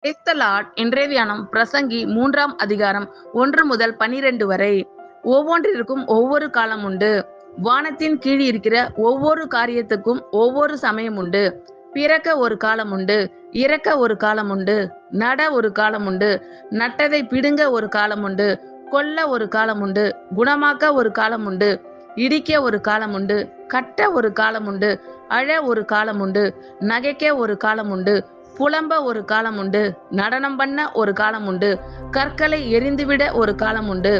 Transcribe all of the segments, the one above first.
Praise the Lord. இன்றைய தியானம் பிரசங்கி 3ஆம் அதிகாரம் 1 முதல் 12 வரை. ஒவ்வொன்றிற்கும் ஒவ்வொரு காலம் உண்டு. வானத்தின் கீழ் இருக்கிற ஒவ்வொரு காரியத்துக்கும் ஒவ்வொரு சமயம் உண்டு. பிறக்க ஒரு காலம் உண்டு, இறக்க ஒரு காலம் உண்டு, நட ஒரு காலம் உண்டு, நட்டதை பிடுங்க ஒரு காலம் உண்டு, கொல்ல ஒரு காலம் உண்டு, குணமாக்க ஒரு காலம் உண்டு, இடிக்க ஒரு காலம் உண்டு, கட்ட ஒரு காலம் உண்டு, அழ ஒரு காலம் உண்டு, நகைக்க ஒரு காலம் உண்டு, புலம்ப ஒரு காலம் உண்டு, நடனம் பண்ண ஒரு காலம் உண்டு, கற்களை எரிந்துவிட ஒரு காலம் உண்டு,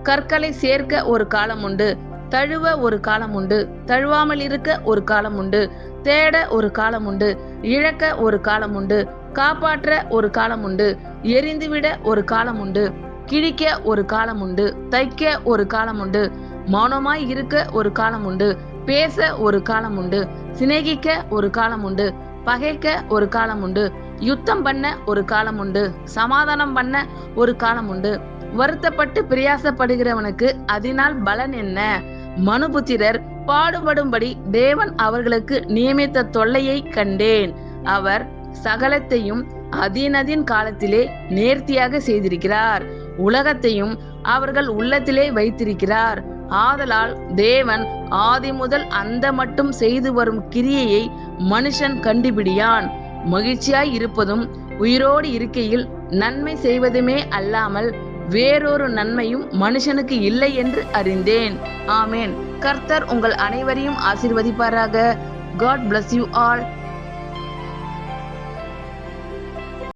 கற்களை சேர்க்க ஒரு காலம் உண்டு, தழுவ ஒரு காலம் உண்டு, தழுவாமல் இருக்க ஒரு காலம் உண்டு, தேட ஒரு காலம் உண்டு, இழக்க ஒரு காலம் உண்டு, காப்பாற்ற ஒரு காலம் உண்டு, எரிந்துவிட ஒரு காலம் உண்டு, கிழிக்க ஒரு காலம் உண்டு, தைக்க ஒரு காலம் உண்டு, மௌனமாய் இருக்க ஒரு காலம் உண்டு, பேச ஒரு காலம் உண்டு, சிநேகிக்க ஒரு காலம் உண்டு, பகைக்க ஒரு காலம் உண்டு, யுத்தம் பண்ண ஒரு காலம் உண்டு, சமாதானம் பண்ண ஒரு காலம் உண்டு. வருத்தப்பட்டு பிரயாசப்படுகிறவனுக்கு அதனால் பலன் என்ன? மனுபுத்திரர் பாடுபடும்படி தேவன் அவர்களுக்கு நியமித்த தொல்லையை கண்டேன். அவர் சகலத்தையும் அதீனதின் காலத்திலே நேர்த்தியாக செய்திருக்கிறார். உலகத்தையும் அவர்கள் உள்ளத்திலே வைத்திருக்கிறார். ஆதலால் தேவன் ஆதி முதல் அந்த மட்டும் செய்து வரும் கிரியையை மனுஷன் கண்டுபிடியான். மகிழ்ச்சியாய் இருப்பதும் உயிரோடு இருக்கையில் நன்மை செய்வதுமே அல்லாமல் வேறொரு நன்மையும் மனுஷனுக்கு இல்லை என்று அறிந்தேன். ஆமேன். கர்த்தர் உங்கள் அனைவரையும் ஆசீர்வதிப்பாராக. God bless you all.